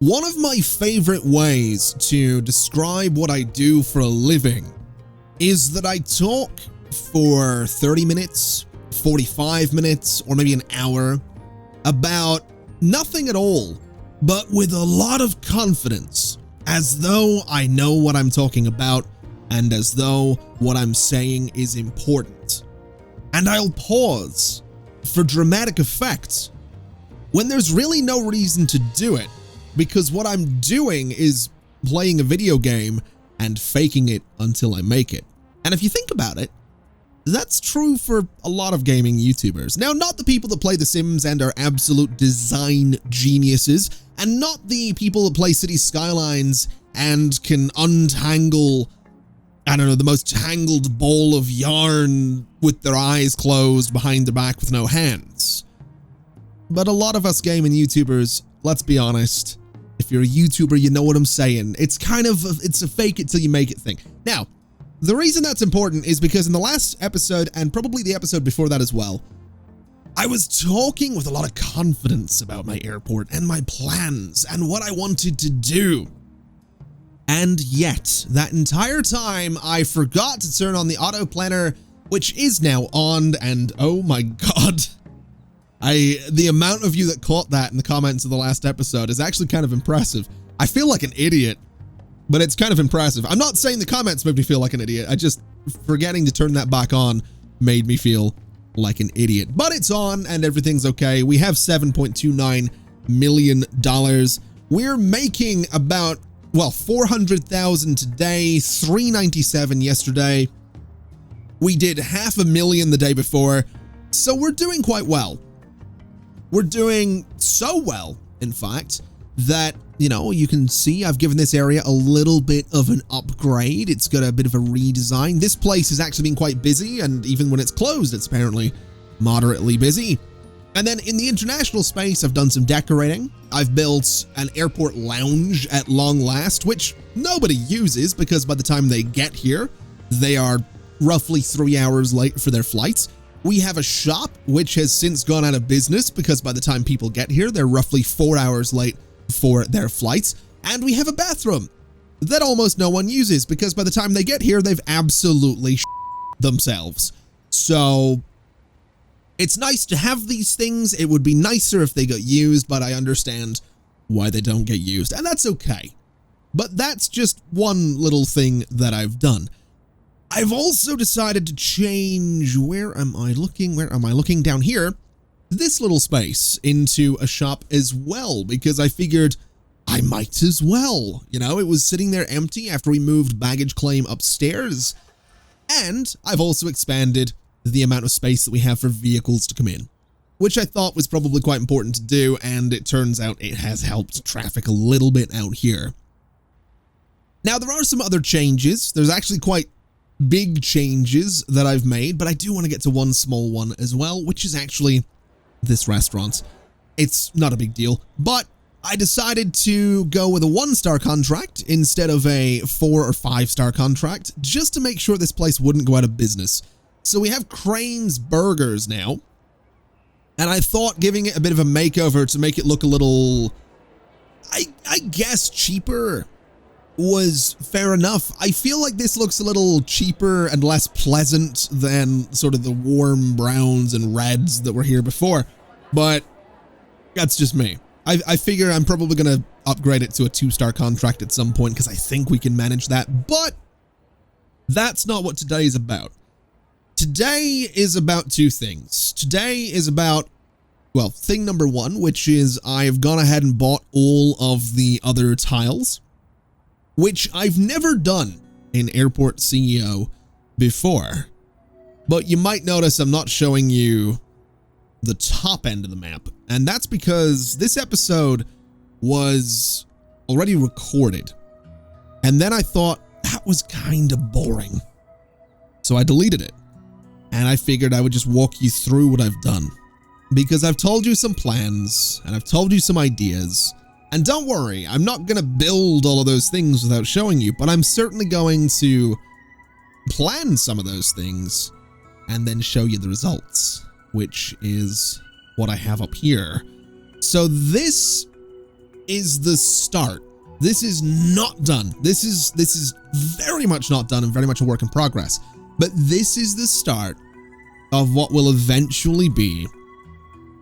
One of my favorite ways to describe what I do for a living is that I talk for 30 minutes, 45 minutes, or maybe an hour about nothing at all, but with a lot of confidence, as though I know what I'm talking about and as though what I'm saying is important. And I'll pause for dramatic effect when there's really no reason to do it, because what I'm doing is playing a video game and faking it until I make it. And if you think about it, that's true for a lot of gaming YouTubers. Now, not the people that play The Sims and are absolute design geniuses, and not the people that play City Skylines and can untangle, I don't know, the most tangled ball of yarn with their eyes closed behind their back with no hands. But a lot of us gaming YouTubers, let's be honest, if you're a YouTuber, you know what I'm saying. It's kind of, it's a fake it till you make it thing. Now, the reason that's important is because in the last episode, and probably the episode before that as well, I was talking with a lot of confidence about my airport and my plans and what I wanted to do. And yet, that entire time, I forgot to turn on the auto planner, which is now on, and oh my god. The amount of you that caught that in the comments of the last episode is actually kind of impressive. I feel like an idiot, but it's kind of impressive. I'm not saying the comments made me feel like an idiot. I just, forgetting to turn that back on made me feel like an idiot. But it's on and everything's okay. We have $7.29 million. We're making about, well, 400,000 today, 397 yesterday. We did $500,000 the day before, so we're doing quite well. We're doing so well, in fact, that, you know, you can see I've given this area a little bit of an upgrade. It's got a bit of a redesign. This place has actually been quite busy, and even when it's closed, it's apparently moderately busy. And then in the international space, I've done some decorating. I've built an airport lounge at long last, which nobody uses because by the time they get here, they are roughly 3 hours late for their flights. We have a shop, which has since gone out of business because by the time people get here, they're roughly 4 hours late for their flights. And we have a bathroom that almost no one uses because by the time they get here, they've absolutely themselves. So it's nice to have these things. It would be nicer if they got used, but I understand why they don't get used, and that's okay. But that's just one little thing that I've done. I've also decided to change, where am I looking down here, this little space into a shop as well, because I figured I might as well. You know, it was sitting there empty after we moved baggage claim upstairs. And I've also expanded the amount of space that we have for vehicles to come in, which I thought was probably quite important to do, and it turns out it has helped traffic a little bit out here. Now, there are some other changes. There's actually quite big changes that I've made, but I do want to get to one small one as well, which is actually this restaurant. It's not a big deal, but I decided to go with a 1-star contract instead of a 4 or 5-star contract, just to make sure this place wouldn't go out of business. So we have Crane's Burgers now, and I thought giving it a bit of a makeover to make it look a little, I guess, cheaper was fair enough. I feel like this looks a little cheaper and less pleasant than sort of the warm browns and reds that were here before, but that's just me. I figure I'm probably going to upgrade it to a 2-star contract at some point because I think we can manage that, but that's not what today is about. Today is about two things. Today is about, well, thing number one, which is I've gone ahead and bought all of the other tiles, which I've never done in Airport CEO before. But you might notice I'm not showing you the top end of the map, and that's because this episode was already recorded. And then I thought that was kind of boring. So I deleted it. And I figured I would just walk you through what I've done. Because I've told you some plans, and I've told you some ideas. And don't worry, I'm not going to build all of those things without showing you, but I'm certainly going to plan some of those things and then show you the results, which is what I have up here. So this is the start. This is not done. This is very much not done and very much a work in progress. But this is the start of what will eventually be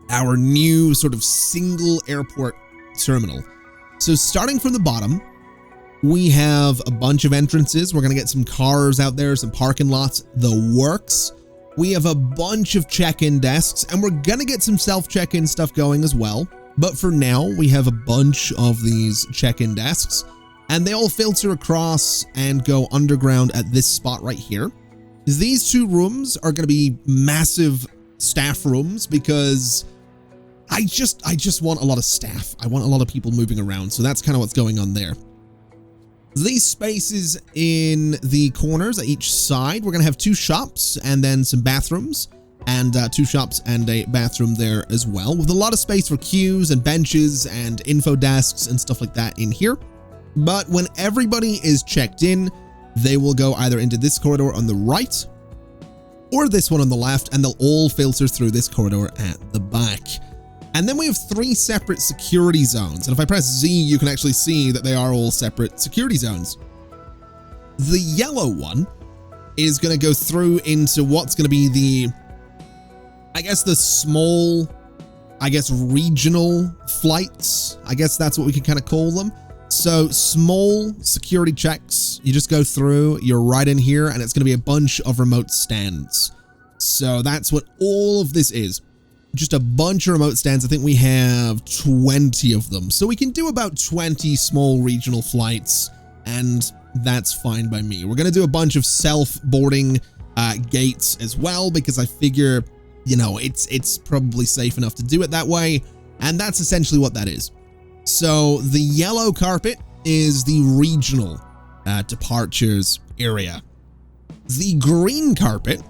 our new sort of single airport terminal. So starting from the bottom, we have a bunch of entrances. We're going to get some cars out there, some parking lots, the works. We have a bunch of check-in desks, and we're going to get some self-check-in stuff going as well. But for now, we have a bunch of these check-in desks, and they all filter across and go underground at this spot right here. These two rooms are going to be massive staff rooms because I just want a lot of staff. I want a lot of people moving around. So that's kind of what's going on there. These spaces in the corners at each side, we're going to have 2 shops and then some bathrooms, and 2 shops and a bathroom there as well, with a lot of space for queues and benches and info desks and stuff like that in here. But when everybody is checked in, they will go either into this corridor on the right or this one on the left, and they'll all filter through this corridor at the back. And then we have 3 separate security zones. And if I press Z, you can actually see that they are all separate security zones. The yellow one is going to go through into what's going to be the, I guess, the small, regional flights. I guess that's what we can kind of call them. So small security checks, you just go through, you're right in here, and it's going to be a bunch of remote stands. So that's what all of this is. Just a bunch of remote stands. I think we have 20 of them. So we can do about 20 small regional flights, and that's fine by me. We're going to do a bunch of self-boarding gates as well, because I figure, you know, it's probably safe enough to do it that way. And that's essentially what that is. So the yellow carpet is the regional departures area. The green carpet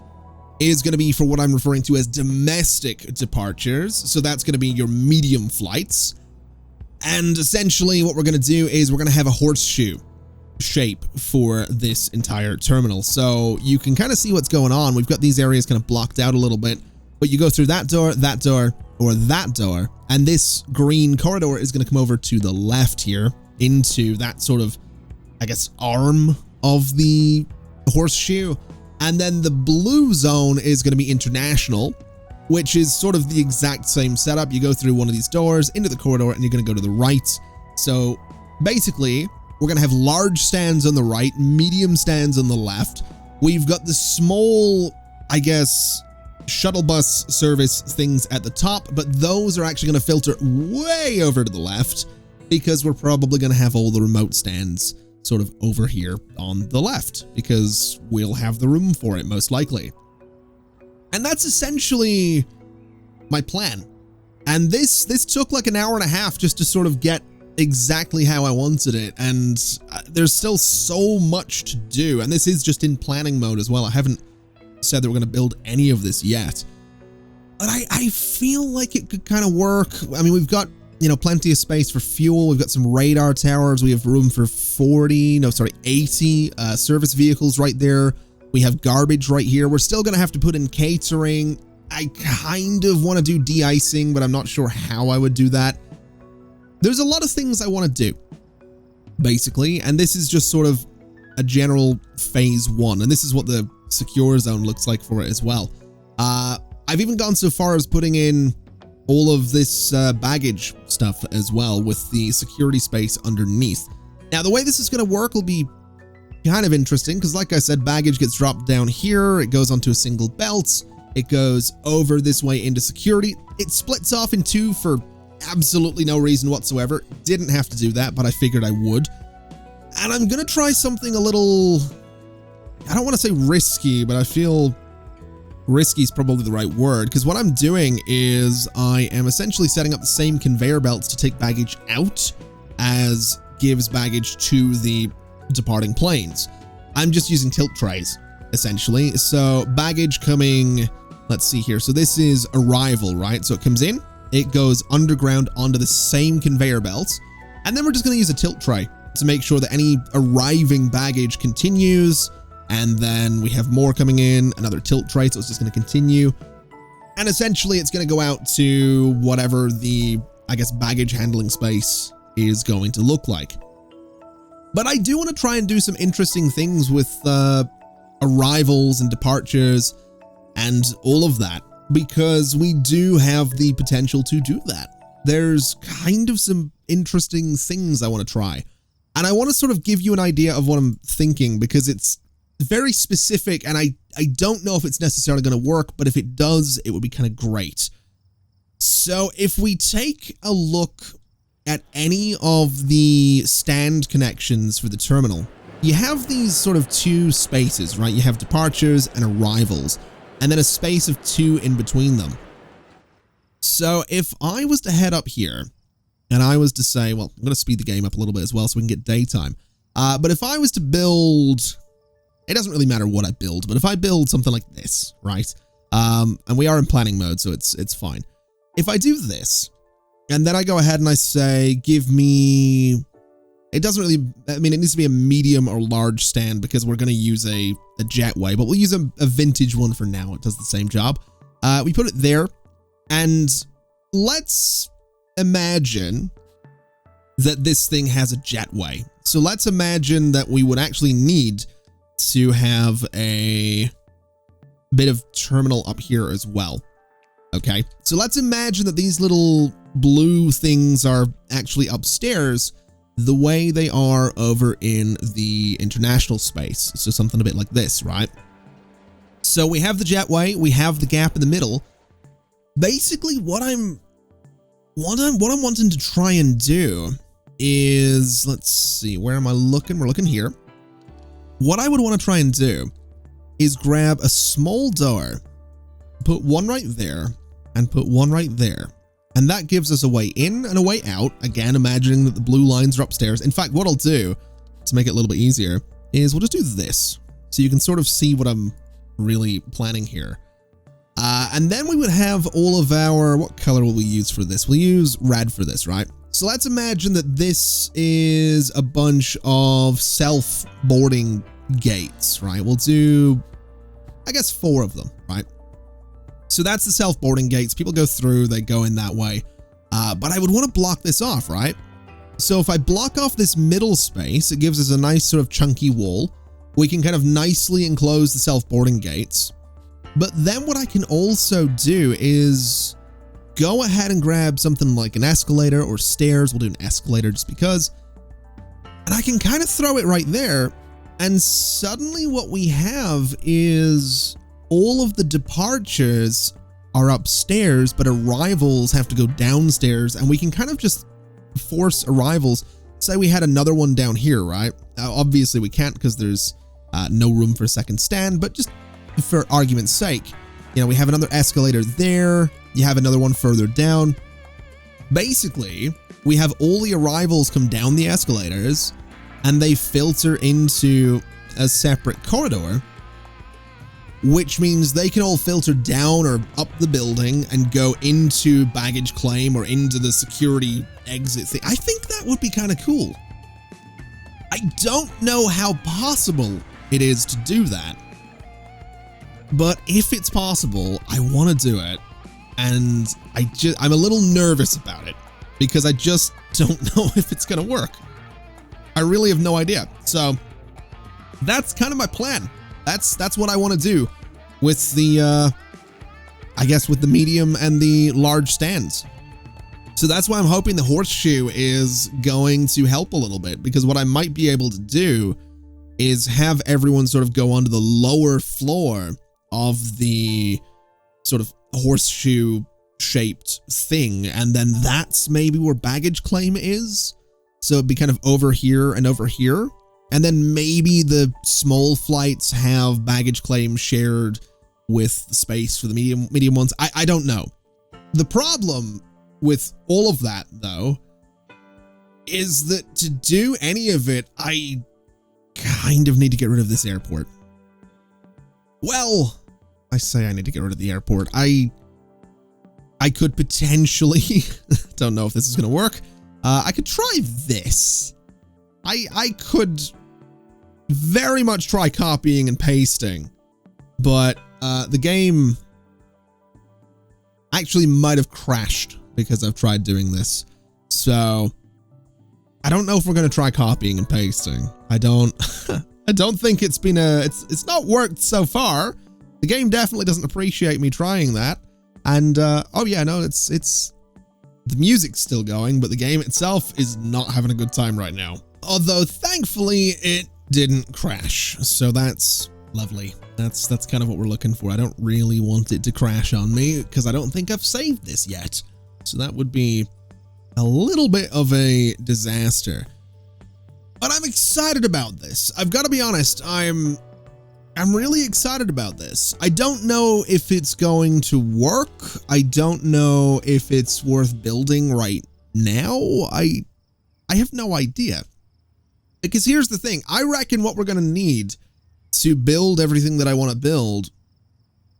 is going to be for what I'm referring to as domestic departures. So that's going to be your medium flights. And essentially what we're going to do is we're going to have a horseshoe shape for this entire terminal. So you can kind of see what's going on. We've got these areas kind of blocked out a little bit, but you go through that door, or that door, and this green corridor is going to come over to the left here into that sort of, I guess, arm of the horseshoe. And then the blue zone is going to be international, which is sort of the exact same setup. You go through one of these doors into the corridor and you're going to go to the right. So basically, we're going to have large stands on the right, medium stands on the left. We've got the small, I guess, shuttle bus service things at the top, but those are actually going to filter way over to the left because we're probably going to have all the remote stands sort of over here on the left because we'll have the room for it most likely. And that's essentially my plan. And this took like an hour and a half just to sort of get exactly how I wanted it. And there's still so much to do. And this is just in planning mode as well. I haven't said that we're going to build any of this yet, but I feel like it could kind of work. I mean, we've got, you know, plenty of space for fuel. We've got some radar towers. We have room for 80 service vehicles right there. We have garbage right here. We're still going to have to put in catering. I kind of want to do de-icing, but I'm not sure how I would do that. There's a lot of things I want to do, basically, and this is just sort of a general phase 1, and this is what the secure zone looks like for it as well. I've even gone so far as putting in all of this baggage stuff as well with the security space underneath. Now, the way this is going to work will be kind of interesting because, like I said, baggage gets dropped down here. It goes onto a single belt. It goes over this way into security. It splits off in 2 for absolutely no reason whatsoever. Didn't have to do that, but I figured I would. And I'm going to try something a little, I don't want to say risky, but I feel risky is probably the right word, because what I'm doing is I am essentially setting up the same conveyor belts to take baggage out as gives baggage to the departing planes. I'm just using tilt trays, essentially. So baggage coming, let's see here. So this is arrival, right? So it comes in, it goes underground onto the same conveyor belt, and then we're just going to use a tilt tray to make sure that any arriving baggage continues. And then we have more coming in, another tilt tray, so it's just going to continue. And essentially it's going to go out to whatever the, I guess, baggage handling space is going to look like. But I do want to try and do some interesting things with arrivals and departures and all of that, because we do have the potential to do that. There's kind of some interesting things I want to try. And I want to sort of give you an idea of what I'm thinking, because it's very specific and I don't know if it's necessarily going to work, but if it does, it would be kind of great. So if we take a look at any of the stand connections for the terminal, you have these sort of two spaces, right? You have departures and arrivals, and then a space of 2 in between them. So if I was to head up here, and I was to say, well, I'm going to speed the game up a little bit as well so we can get daytime. But if I was to build, it doesn't really matter what I build, but if I build something like this, right? And we are in planning mode, so it's fine. If I do this, and then I go ahead and I say, give me, it doesn't really, I mean, it needs to be a medium or large stand because we're going to use a jetway, but we'll use a vintage one for now. It does the same job. We put it there, and let's imagine that this thing has a jetway. So let's imagine that we would actually need to have a bit of terminal up here as well. Okay, so let's imagine that these little blue things are actually upstairs the way they are over in the international space. So something a bit like this, right? So we have the jetway, we have the gap in the middle. Basically, what I'm wanting to try and do is, let's see, where am I looking? We're looking here. What I would want to try and do is grab a small door, put one right there, and put one right there. And that gives us a way in and a way out. Again, imagining that the blue lines are upstairs. In fact, what I'll do to make it a little bit easier is we'll just do this, so you can sort of see what I'm really planning here. And then we would have all of our, what color will we use for this? We'll use red for this, right? So let's imagine that this is a bunch of self-boarding gates, right? We'll do, I guess, 4 of them, right? So that's the self-boarding gates. People go through, they go in that way. But I would want to block this off, right? So if I block off this middle space, it gives us a nice sort of chunky wall. We can kind of nicely enclose the self-boarding gates. But then what I can also do is go ahead and grab something like an escalator or stairs. We'll do an escalator just because. And I can kind of throw it right there. And suddenly what we have is all of the departures are upstairs, but arrivals have to go downstairs. And we can kind of just force arrivals. Say we had another one down here, right? Obviously we can't because there's no room for a second stand, but just for argument's sake, you know, we have another escalator there. You have another one further down. Basically, we have all the arrivals come down the escalators and they filter into a separate corridor, which means they can all filter down or up the building and go into baggage claim or into the security exit thing. I think that would be kind of cool. I don't know how possible it is to do that, but if it's possible, I want to do it. And I'm a little nervous about it because I just don't know if it's going to work. I really have no idea. So that's kind of my plan. That's what I want to do with the, I guess with the medium and the large stands. So that's why I'm hoping the horseshoe is going to help a little bit, because what I might be able to do is have everyone sort of go onto the lower floor of the sort of horseshoe shaped thing. And then that's maybe where baggage claim is. So it'd be kind of over here and over here. And then maybe the small flights have baggage claim shared with the space for the medium ones. I don't know. The problem with all of that, though, is that to do any of it, I kind of need to get rid of this airport. Well, I say I need to get rid of the airport. I could potentially, don't know if this is going to work. I could try this. I could very much try copying and pasting, but the game actually might have crashed because I've tried doing this. So I don't know if we're going to try copying and pasting. I don't think it's been it's not worked so far. The game definitely doesn't appreciate me trying that. And, oh yeah, no, it's, the music's still going, but the game itself is not having a good time right now. Although, thankfully, it didn't crash. So that's lovely. That's kind of what we're looking for. I don't really want it to crash on me because I don't think I've saved this yet. So that would be a little bit of a disaster. But I'm excited about this. I've got to be honest, I'm really excited about this. I don't know if it's going to work. I don't know if it's worth building right now. I have no idea. Because here's the thing. I reckon what we're going to need to build everything that I want to build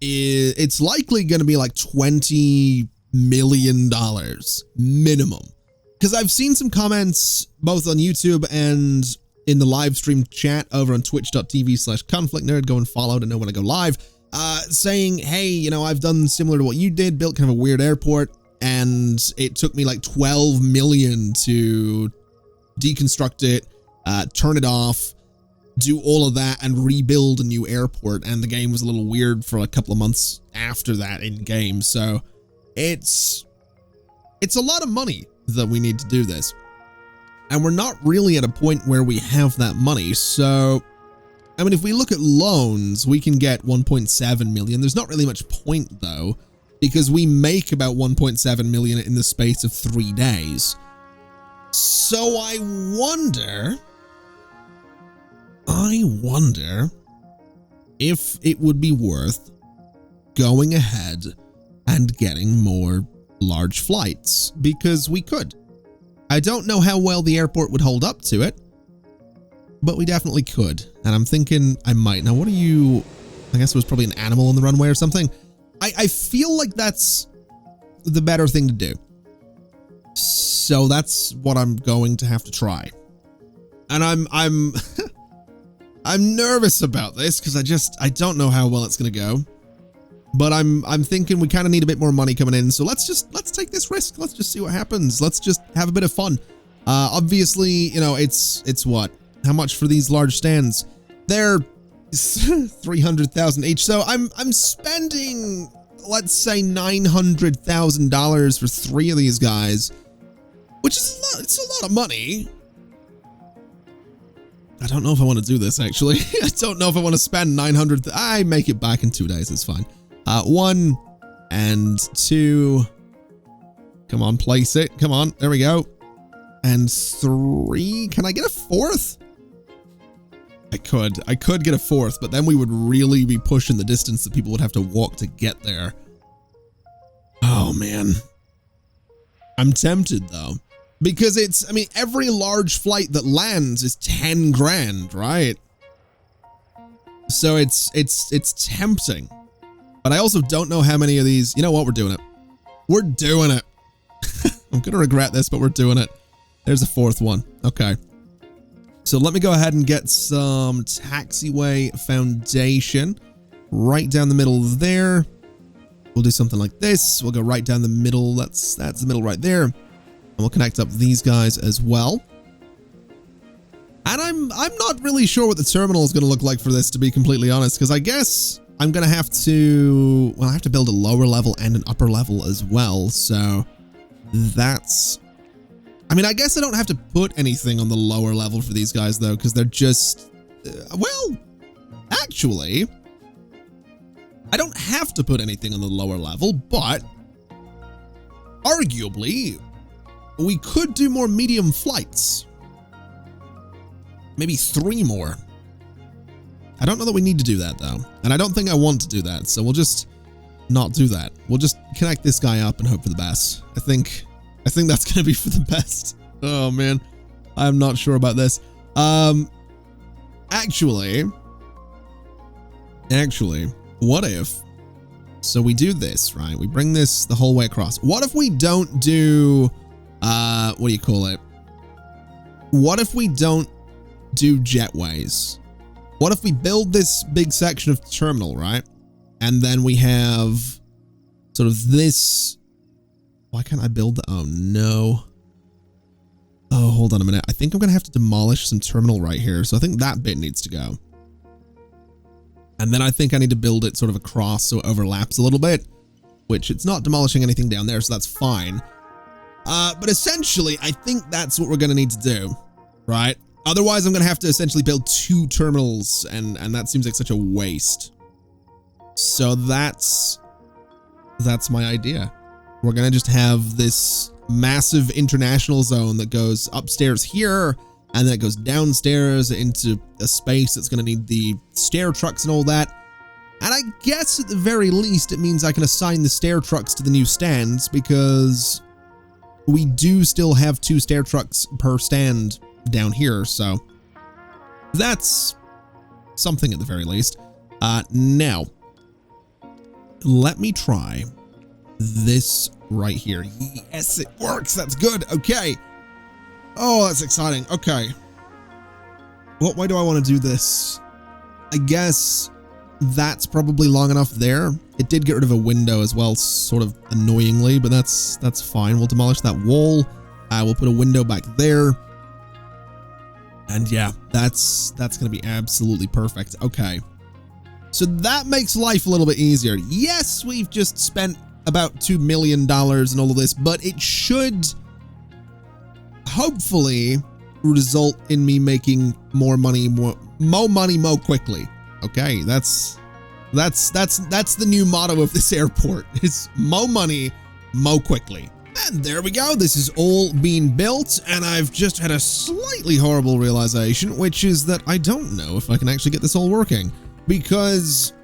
is, it's likely going to be like $20 million minimum. Because I've seen some comments both on YouTube and in the live stream chat over on twitch.tv/ConflictNerd, go and follow to know when I go live, saying, hey, you know, I've done similar to what you did, built kind of a weird airport, and it took me like 12 million to deconstruct it, turn it off, do all of that, and rebuild a new airport, and the game was a little weird for a couple of months after that in game, so it's a lot of money that we need to do this. And we're not really at a point where we have that money. So, I mean, if we look at loans, we can get 1.7 million. There's not really much point though, because we make about 1.7 million in the space of 3 days. So I wonder if it would be worth going ahead and getting more large flights, because we could. I don't know how well the airport would hold up to it, but we definitely could. And I'm thinking I might. Now, what are you? I guess it was probably an animal on the runway or something. I feel like that's the better thing to do. So that's what I'm going to have to try. And I'm I'm nervous about this because I don't know how well it's going to go. But I'm thinking we kind of need a bit more money coming in. So let's take this risk. Let's just see what happens. Let's just have a bit of fun. Obviously, you know, it's what? How much for these large stands? They're 300,000 each. So I'm spending, let's say $900,000 for 3 of these guys, which is a lot. It's a lot of money. I don't know if I want to do this, actually. I don't know if I want to spend 900. I make it back in 2 days. It's fine. 1 and 2. Come on, place it. Come on. There we go. And 3. Can I get a 4th? I could get a 4th, but then we would really be pushing the distance that people would have to walk to get there. Oh, man. I'm tempted, though. Because it's, I mean, every large flight that lands is 10 grand, right? So it's tempting. But I also don't know how many of these, you know what, we're doing it. We're doing it. I'm going to regret this, but we're doing it. There's a 4th one. Okay. So let me go ahead and get some taxiway foundation right down the middle there. We'll do something like this. We'll go right down the middle. That's the middle right there. And we'll connect up these guys as well. And I'm not really sure what the terminal is going to look like for this, to be completely honest, because I guess I'm going to have to, well, I have to build a lower level and an upper level as well. So that's, I mean, I guess I don't have to put anything on the lower level for these guys though, because they're just, well, actually, I don't have to put anything on the lower level, but arguably we could do more medium flights. Maybe 3 more. I don't know that we need to do that though. And I don't think I want to do that. So we'll just not do that. We'll just connect this guy up and hope for the best. I think that's going to be for the best. Oh man. I'm not sure about this. Actually, what if, so we do this, right? We bring this the whole way across. What if we don't do, what do you call it? What if we don't do jetways? What if we build this big section of terminal, right? And then we have sort of this. Why can't I build the, oh no. Oh, hold on a minute. I think I'm going to have to demolish some terminal right here. So I think that bit needs to go. And then I think I need to build it sort of across so it overlaps a little bit, which it's not demolishing anything down there, so that's fine. But essentially, I think that's what we're going to need to do, right? Otherwise, I'm going to have to essentially build 2 terminals, and that seems like such a waste. So that's my idea. We're going to just have this massive international zone that goes upstairs here, and then it goes downstairs into a space that's going to need the stair trucks and all that. And I guess at the very least, it means I can assign the stair trucks to the new stands, because we do still have 2 stair trucks per stand down here. So that's something at the very least. Now, let me try this right here. Yes, it works. That's good. Okay. Oh, that's exciting. Okay. Why do I want to do this? I guess that's probably long enough there. It did get rid of a window as well, sort of annoyingly, but that's fine. We'll demolish that wall. We'll put a window back there. And yeah, that's going to be absolutely perfect. Okay. So that makes life a little bit easier. Yes, we've just spent about $2 million and all of this, but it should hopefully result in me making more money, more money, more quickly. Okay, that's the new motto of this airport. Is mo money, mo quickly. And there we go. This is all being built, and I've just had a slightly horrible realization, which is that I don't know if I can actually get this all working, because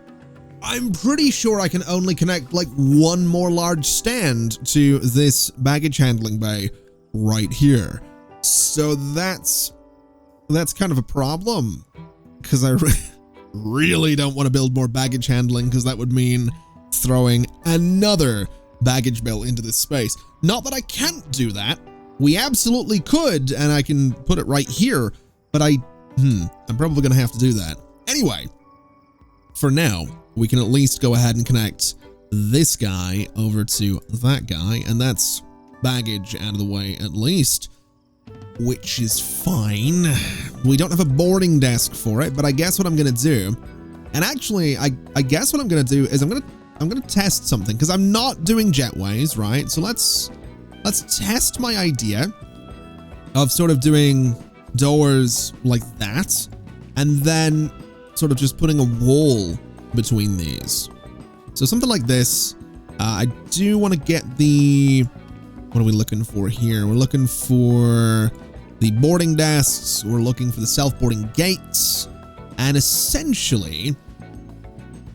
I'm pretty sure I can only connect like 1 more large stand to this baggage handling bay right here. So that's kind of a problem, because I really don't want to build more baggage handling, because that would mean throwing another baggage bill into this space. Not that I can't do that. We absolutely could, and I can put it right here, but I'm probably going to have to do that. Anyway, for now, we can at least go ahead and connect this guy over to that guy, and that's baggage out of the way at least, which is fine. We don't have a boarding desk for it, but I guess what I'm going to do, and actually, I guess what I'm going to do is I'm going to test something, because I'm not doing jetways, right? So let's test my idea of sort of doing doors like that, and then sort of just putting a wall between these. So something like this. I do want to get the, what are we looking for here? We're looking for the boarding desks. We're looking for the self-boarding gates, and essentially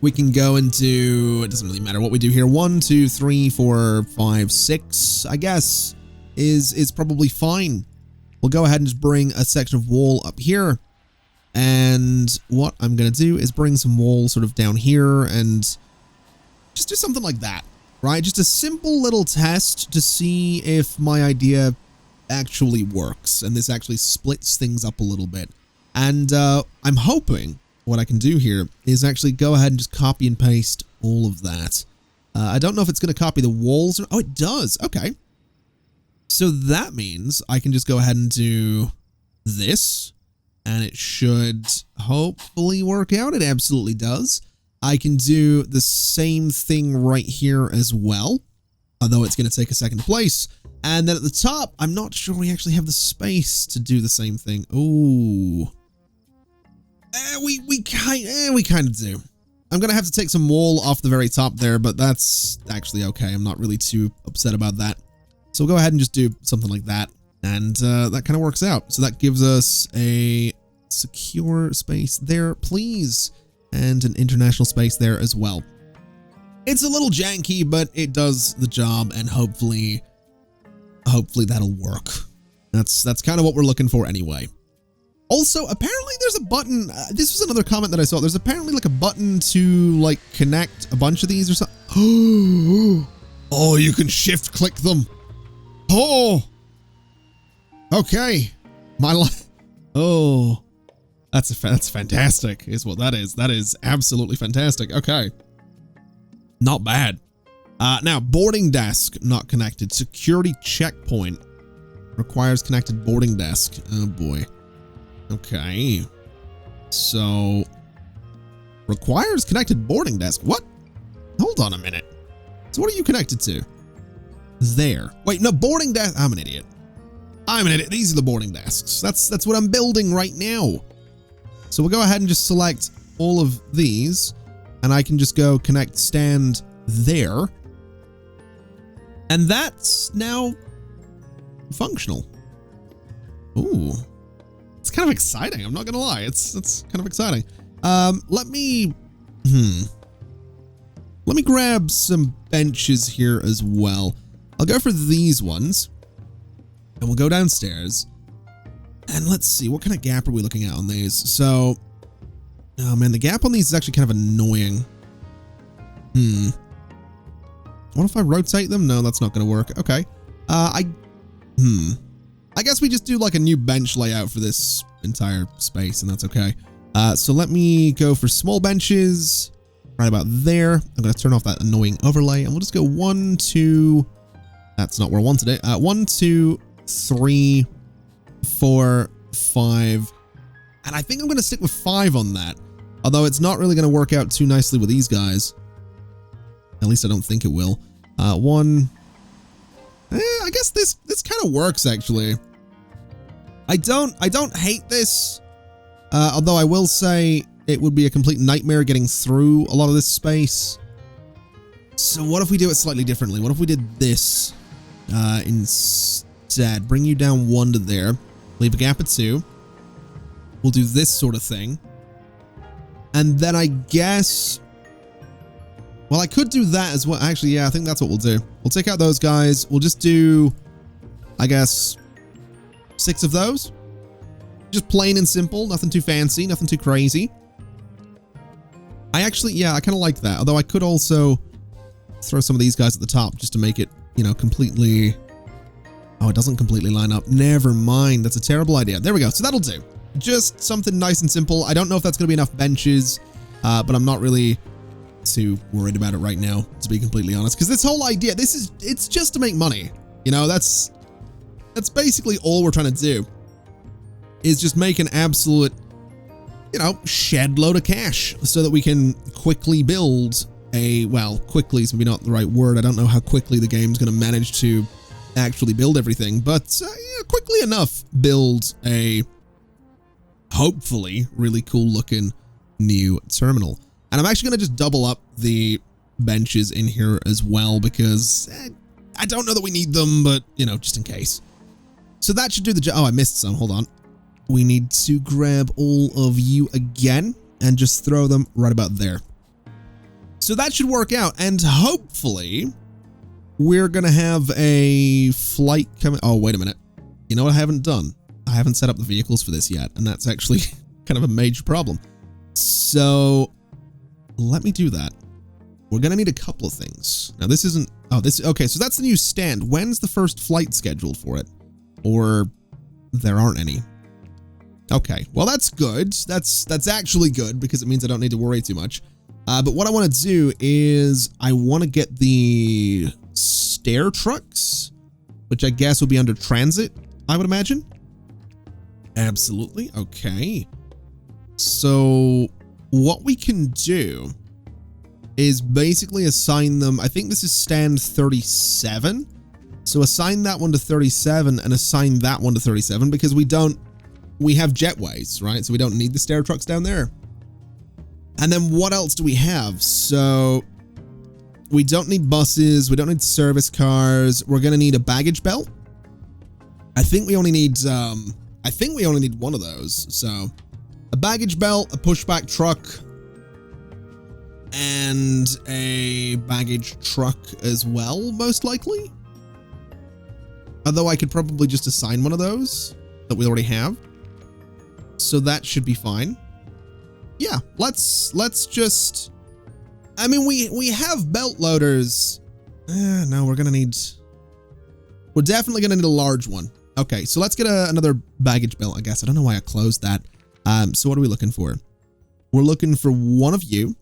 we can go into, it doesn't really matter what we do here. 1, 2, 3, 4, 5, 6, I guess, is probably fine. We'll go ahead and just bring a section of wall up here. And what I'm going to do is bring some wall sort of down here and just do something like that, right? Just a simple little test to see if my idea actually works and this actually splits things up a little bit. And I'm hoping what I can do here is actually go ahead and just copy and paste all of that. I don't know if it's going to copy the walls. Oh, it does. Okay. So that means I can just go ahead and do this, and it should hopefully work out. It absolutely does. I can do the same thing right here as well, although it's going to take a second to place. And then at the top, I'm not sure we actually have the space to do the same thing. Ooh. We kind of do. I'm going to have to take some wall off the very top there, but that's actually okay. I'm not really too upset about that. So we'll go ahead and just do something like that. And that kind of works out. So that gives us a secure space there, please. And an international space there as well. It's a little janky, but it does the job, and hopefully that'll work. That's kind of what we're looking for anyway. Also, apparently there's a button. This was another comment that I saw. There's apparently like a button to like connect a bunch of these or something. Oh, you can shift click them. Oh, okay. My life. Oh, that's fantastic is what that is. That is absolutely fantastic. Okay. Not bad. Now, boarding desk not connected. Security checkpoint. Requires connected boarding desk. Oh boy. Okay. So, requires connected boarding desk. What? Hold on a minute. So what are you connected to? There. Wait, no, boarding desk. I'm an idiot. I'm an idiot. These are the boarding desks. That's what I'm building right now. So we'll go ahead and just select all of these, and I can just go connect stand there. And that's now functional. Ooh. It's kind of exciting. I'm not going to lie. It's kind of exciting. Let me grab some benches here as well. I'll go for these ones, and we'll go downstairs. And let's see, what kind of gap are we looking at on these? So, oh man, the gap on these is actually kind of annoying. What if I rotate them? No, that's not going to work. Okay. I guess we just do like a new bench layout for this entire space, and that's okay. So let me go for small benches right about there. I'm going to turn off that annoying overlay, and we'll just go 1, 2. That's not where I wanted it. 1, 2, 3, 4, 5. And I think I'm going to stick with 5 on that. Although it's not really going to work out too nicely with these guys. At least I don't think it will. 1. I guess this kind of works actually. I don't hate this. Although I will say it would be a complete nightmare getting through a lot of this space. So what if we do it slightly differently? What if we did this instead? Bring you down 1 to there. Leave a gap at 2. We'll do this sort of thing. And then I guess... Well, I could do that as well. Actually, yeah, I think that's what we'll do. We'll take out those guys. We'll just do, I guess, 6 of those. Just plain and simple. Nothing too fancy. Nothing too crazy. I actually, yeah, I kind of like that. Although I could also throw some of these guys at the top just to make it, you know, completely... Oh, it doesn't completely line up. Never mind. That's a terrible idea. There we go. So that'll do. Just something nice and simple. I don't know if that's going to be enough benches, but I'm not really too worried about it right now, to be completely honest. Because this whole idea, it's just to make money. You know, that's basically all we're trying to do. Is just make an absolute, you know, shed load of cash so that we can quickly build a, well, quickly is maybe not the right word. I don't know how quickly the game's going to manage to actually build everything, but yeah, quickly enough build a hopefully really cool looking new terminal. And I'm actually going to just double up the benches in here as well because I don't know that we need them, but you know, just in case. So that should do the job. Oh, I missed some. Hold on. We need to grab all of you again and just throw them right about there. So that should work out. And hopefully we're going to have a flight coming. Oh, wait a minute. You know what I haven't done? I haven't set up the vehicles for this yet. And that's actually kind of a major problem. So let me do that. We're going to need a couple of things. Now this isn't, oh, this, okay. So that's the new stand. When's the first flight scheduled for it? Or there aren't any. Okay, well that's good. That's actually good because it means I don't need to worry too much. But what I want to do is I want to get the stair trucks, which I guess will be under transit, I would imagine. Absolutely. Okay. So what we can do is basically assign them. I think this is stand 37. So assign that one to 37 and assign that one to 37 because we have jetways, right? So we don't need the stair trucks down there. And then what else do we have? So we don't need buses. We don't need service cars. We're going to need a baggage belt. I think we only need one of those. So a baggage belt, a pushback truck, and a baggage truck as well, most likely. Although I could probably just assign one of those that we already have. So that should be fine. Yeah, let's just, I mean, we have belt loaders. No, we're definitely gonna need a large one. Okay, so let's get another baggage belt, I guess. I don't know why I closed that. So what are we looking for? We're looking for one of you.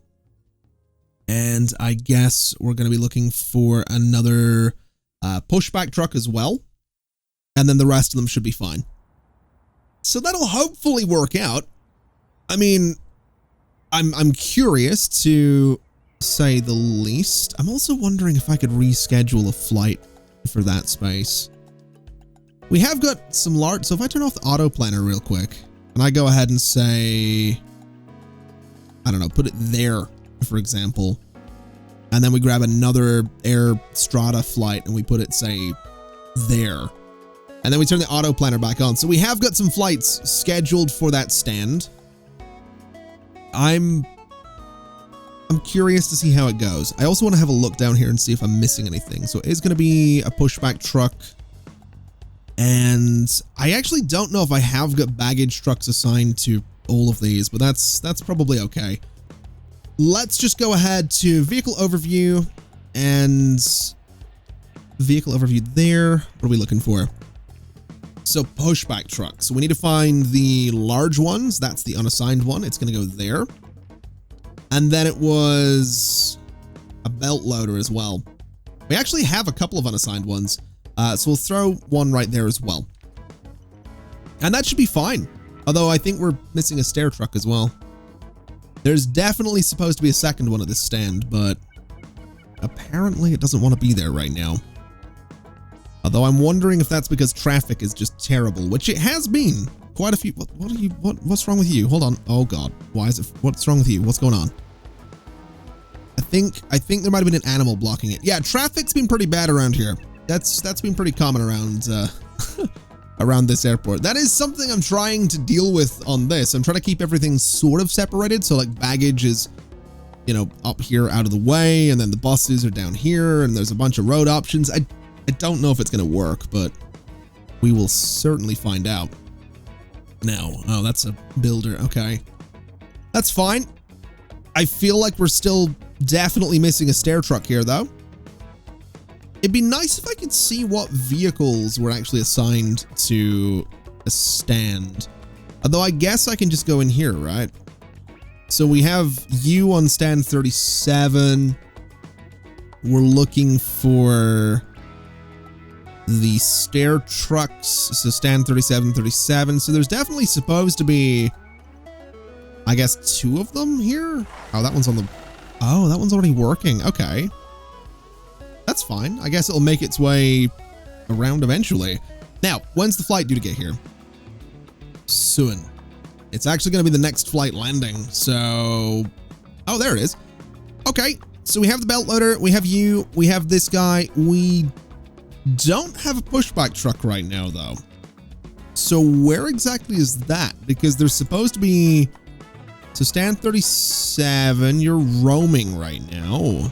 And I guess we're gonna be looking for another pushback truck as well. and then the rest of them should be fine. So that'll hopefully work out. I mean, I'm curious to say the least. I'm also wondering if I could reschedule a flight for that space. We have got some large, so if I turn off the auto planner real quick, and I go ahead and say, I don't know, put it there, for example, and then we grab another Air Strata flight and we put it, say, there. And then we turn the auto planner back on. So we have got some flights scheduled for that stand. I'm curious to see how it goes. I also want to have a look down here and see if I'm missing anything. So it is going to be a pushback truck. And I actually don't know if I have got baggage trucks assigned to all of these, but that's probably okay. Let's just go ahead to vehicle overview and vehicle overview there. What are we looking for? So pushback trucks. So we need to find the large ones. That's the unassigned one. It's going to go there. And then it was a belt loader as well. We actually have a couple of unassigned ones. So we'll throw one right there as well. And that should be fine. Although I think we're missing a stair truck as well. There's definitely supposed to be a second one at this stand, but apparently it doesn't want to be there right now. Although I'm wondering if that's because traffic is just terrible, which it has been. Quite a few. What's wrong with you? Hold on. Oh God. Why is it? What's wrong with you? What's going on? I think there might have been an animal blocking it. Yeah, traffic's been pretty bad around here. That's been pretty common around around this airport. That is something I'm trying to deal with on this. I'm trying to keep everything sort of separated. So like baggage is, you know, up here out of the way, and then the buses are down here, and there's a bunch of road options. I don't know if it's going to work, but we will certainly find out. Now, oh, that's a builder. Okay, that's fine. I feel like we're still definitely missing a stair truck here, though. It'd be nice if I could see what vehicles were actually assigned to a stand. Although I guess I can just go in here, right? So we have you on stand 37. We're looking for the stair trucks. So stand 37, 37. So there's definitely supposed to be, I guess, 2 of them here. Oh, that one's on the, oh, that one's already working. Okay. That's fine. I guess it'll make its way around eventually. Now, when's the flight due to get here? Soon. It's actually going to be the next flight landing. So, oh, there it is. Okay. So we have the belt loader. We have you. We have this guy. We don't have a pushback truck right now, though. So where exactly is that? Because there's supposed to be, so stand 37, you're roaming right now.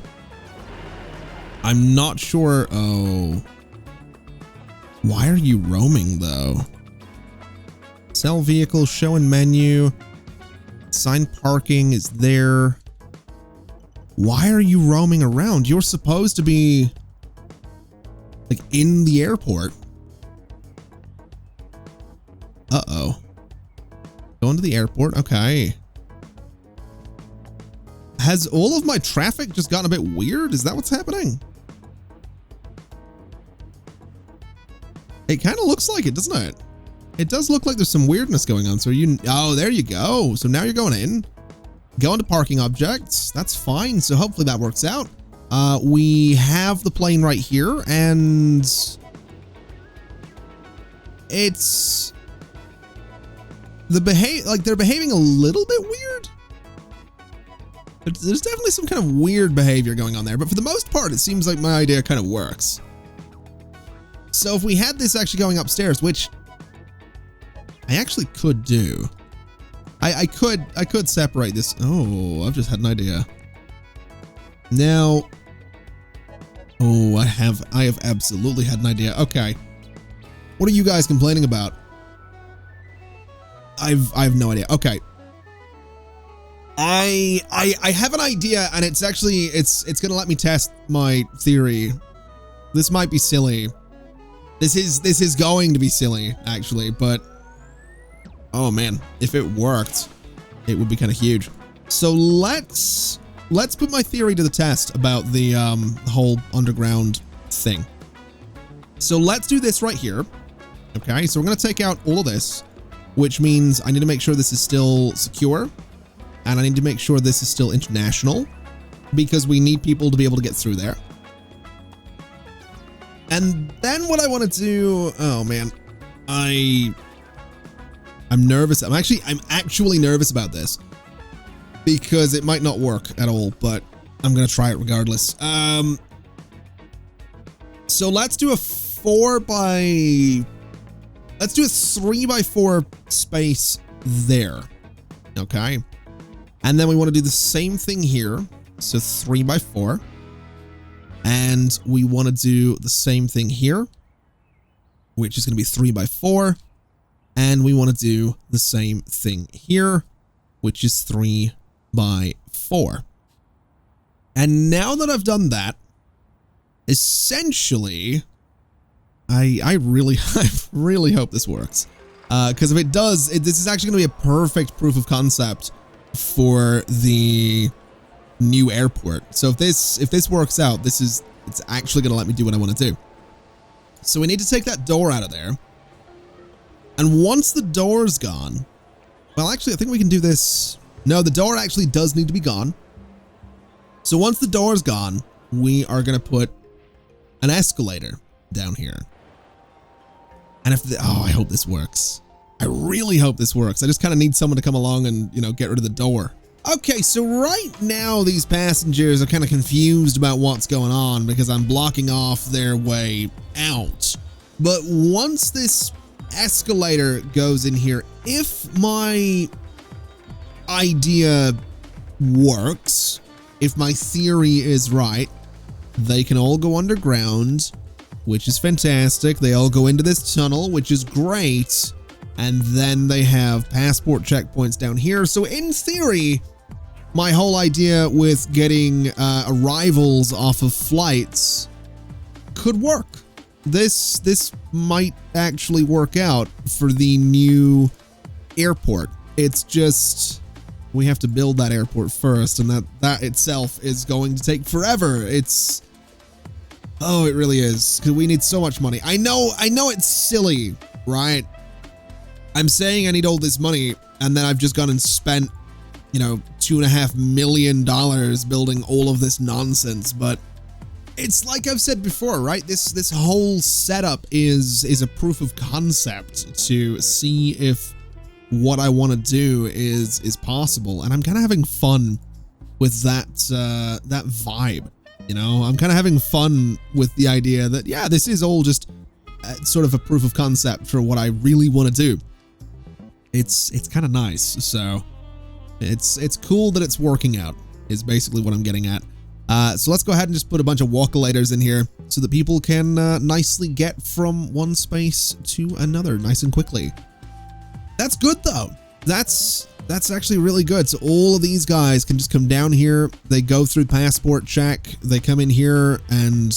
I'm not sure. Oh, why are you roaming though? Sell vehicle, show in menu, sign parking is there. Why are you roaming around? You're supposed to be like in the airport. Uh-oh. Going to the airport. Okay. Has all of my traffic just gotten a bit weird? Is that what's happening? It kind of looks like it, doesn't it? It does look like there's some weirdness going on. So you, oh, there you go. So now you're going in, going to parking objects. That's fine. So hopefully that works out. We have the plane right here, and it's they're behaving a little bit weird. There's definitely some kind of weird behavior going on there, but for the most part, it seems like my idea kind of works. So if we had this actually going upstairs, which I actually could do, I could separate this. Oh, I've just had an idea. Now, oh, I have absolutely had an idea. Okay, what are you guys complaining about? I have no idea. Okay. I have an idea, and it's actually, it's going to let me test my theory. This might be silly. This is going to be silly, actually, but oh man, if it worked, it would be kind of huge. So let's put my theory to the test about the whole underground thing. So let's do this right here. Okay, so we're going to take out all of this, which means I need to make sure this is still secure, and I need to make sure this is still international, because we need people to be able to get through there. And then what I want to do, oh man, I'm nervous. I'm actually nervous about this, because it might not work at all, but I'm going to try it regardless. So let's do a 3x4 space there. Okay. And then we want to do the same thing here. So 3x4. And we want to do the same thing here, which is going to be 3x4. And we want to do the same thing here, which is 3x4. And now that I've done that, essentially, I really hope this works. Because if it does, this is actually going to be a perfect proof of concept for the new airport. So if this works out, it's actually going to let me do what I want to do. So we need to take that door out of there. And once the door's gone, well, actually, I think we can do this. No, the door actually does need to be gone. So once the door's gone, we are going to put an escalator down here. And I hope this works. I really hope this works. I just kind of need someone to come along and, get rid of the door. Okay, so right now these passengers are kind of confused about what's going on because I'm blocking off their way out. But once this escalator goes in here, if my idea works, if my theory is right, they can all go underground, which is fantastic. They all go into this tunnel, which is great. And then they have passport checkpoints down here. So in theory, my whole idea with getting arrivals off of flights could work. This might actually work out for the new airport. It's just we have to build that airport first, and that itself is going to take forever. It really is, because we need so much money. I know it's silly, right? I'm saying I need all this money, and then I've just gone and spent, $2.5 million building all of this nonsense. But it's like I've said before, right? This whole setup is a proof of concept to see if what I want to do is possible. And I'm kind of having fun with that vibe. I'm kind of having fun with the idea that, yeah, this is all just sort of a proof of concept for what I really want to do. It's kind of nice. So it's cool that it's working out is basically what I'm getting at. So let's go ahead and just put a bunch of walkolators in here so that people can nicely get from one space to another nice and quickly. That's good though. That's actually really good. So all of these guys can just come down here. They go through passport check. They come in here, and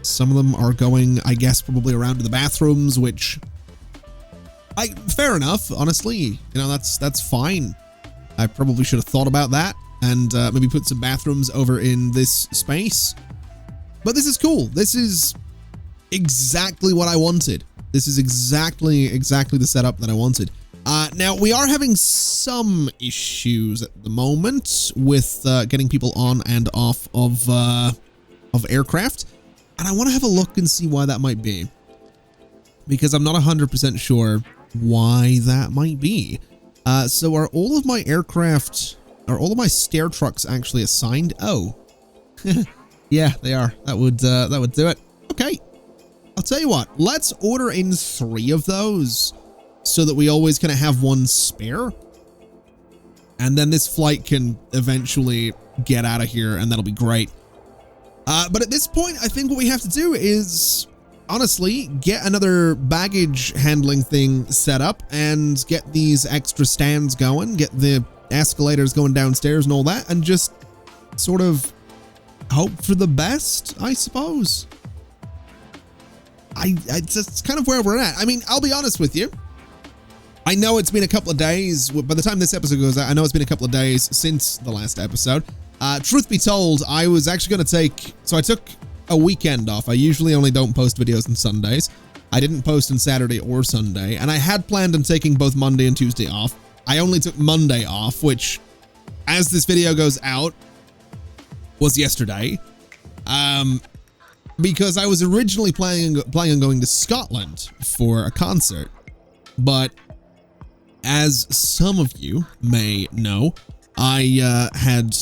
some of them are going, I guess, probably around to the bathrooms, which fair enough, honestly. That's fine. I probably should have thought about that and maybe put some bathrooms over in this space. But this is cool. This is exactly what I wanted. This is exactly the setup that I wanted. Now, we are having some issues at the moment with getting people on and off of aircraft. And I want to have a look and see why that might be, because I'm not 100% sure why that might be. So are all of my stair trucks actually assigned? Oh, yeah, they are. That would do it. Okay. I'll tell you what, let's order in 3 of those so that we always kind of have one spare. And then this flight can eventually get out of here, and that'll be great. But at this point, I think what we have to do is, honestly, get another baggage handling thing set up and get these extra stands going, get the escalators going downstairs and all that, and just sort of hope for the best, I suppose. It's kind of where we're at. I mean, I'll be honest with you. I know it's been a couple of days. By the time this episode goes out, I know it's been a couple of days since the last episode. Truth be told, I was actually going to I took a weekend off. I usually only don't post videos on Sundays. I didn't post on Saturday or Sunday, and I had planned on taking both Monday and Tuesday off. I only took Monday off, which, as this video goes out, was yesterday. Because I was originally planning on going to Scotland for a concert, but as some of you may know, I had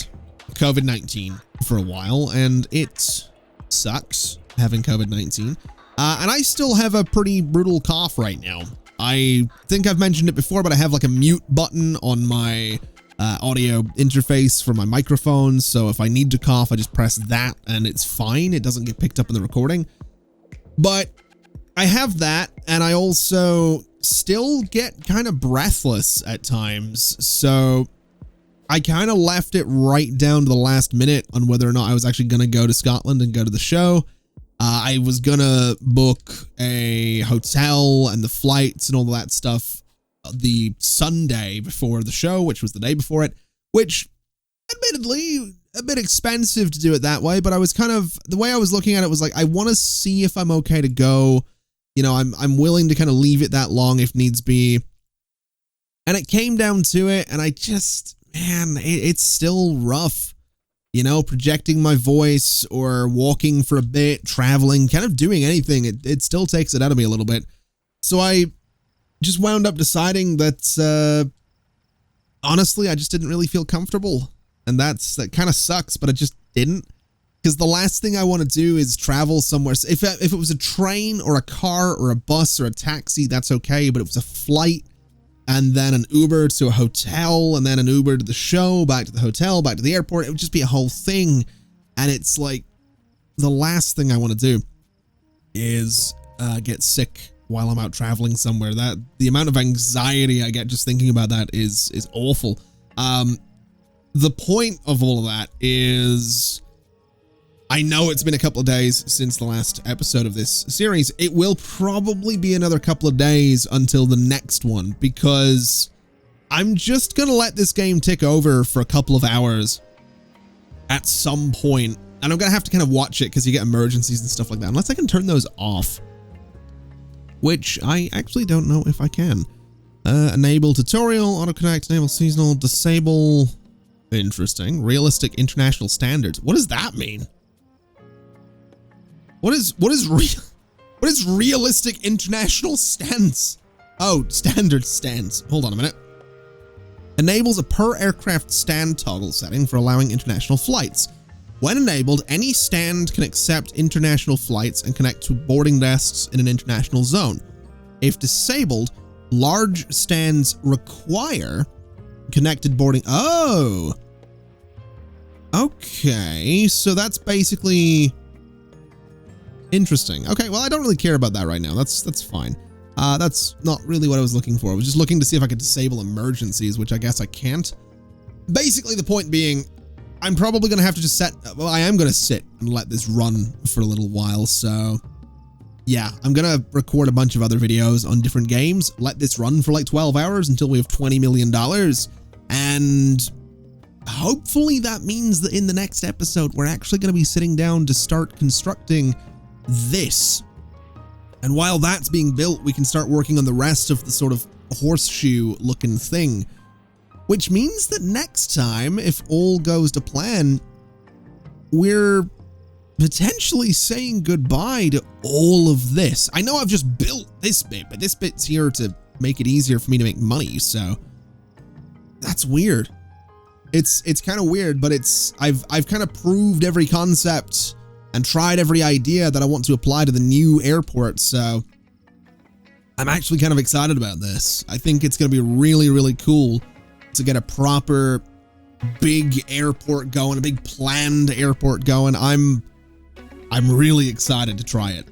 COVID-19 for a while, and it sucks having COVID-19. And I still have a pretty brutal cough right now. I think I've mentioned it before, but I have like a mute button on my audio interface for my microphone. So if I need to cough, I just press that and it's fine. It doesn't get picked up in the recording. But I have that, and I also still get kind of breathless at times. So I kind of left it right down to the last minute on whether or not I was actually going to go to Scotland and go to the show. I was going to book a hotel and the flights and all that stuff the Sunday before the show, which was the day before it, which admittedly a bit expensive to do it that way. But I was kind of, the way I was looking at it was like, I want to see if I'm okay to go. You know, I'm willing to kind of leave it that long if needs be. And it came down to it, and I just, man, it's still rough. You know, projecting my voice or walking for a bit, traveling, kind of doing anything, it still takes it out of me a little bit. So I just wound up deciding that, honestly, I just didn't really feel comfortable. And that kind of sucks, but it just didn't. Because the last thing I want to do is travel somewhere. So if it was a train or a car or a bus or a taxi, that's okay. But it was a flight, and then an Uber to a hotel, and then an Uber to the show, back to the hotel, back to the airport. It would just be a whole thing. And it's like, the last thing I want to do is get sick while I'm out traveling somewhere. That the amount of anxiety I get just thinking about that is awful. The point of all of that is, I know it's been a couple of days since the last episode of this series. It will probably be another couple of days until the next one, because I'm just going to let this game tick over for a couple of hours at some point. And I'm going to have to kind of watch it because you get emergencies and stuff like that, unless I can turn those off, which I actually don't know if I can. Enable tutorial, autoconnect, enable seasonal, disable. Interesting. Realistic international standards. What does that mean? What is realistic international stance? Oh, standard stance. Hold on a minute. Enables a per aircraft stand toggle setting for allowing international flights. When enabled, any stand can accept international flights and connect to boarding desks in an international zone. If disabled, large stands require connected boarding. Oh, okay. So that's basically interesting. Okay, well, I don't really care about that right now. That's fine. That's not really what I was looking for. I was just looking to see if I could disable emergencies, which I guess I can't. Basically, the point being, I'm probably going to have to just I am going to sit and let this run for a little while. So yeah, I'm going to record a bunch of other videos on different games, let this run for like 12 hours until we have $20 million. And hopefully that means that in the next episode, we're actually going to be sitting down to start constructing this. And while that's being built, we can start working on the rest of the sort of horseshoe looking thing, which means that next time, if all goes to plan, we're potentially saying goodbye to all of this. I know I've just built this bit, but this bit's here to make it easier for me to make money. So that's weird. It's kind of weird, but I've kind of proved every concept and tried every idea that I want to apply to the new airport, so I'm actually kind of excited about this. I think it's going to be really, really cool to get a proper big airport going, a big planned airport going. I'm really excited to try it.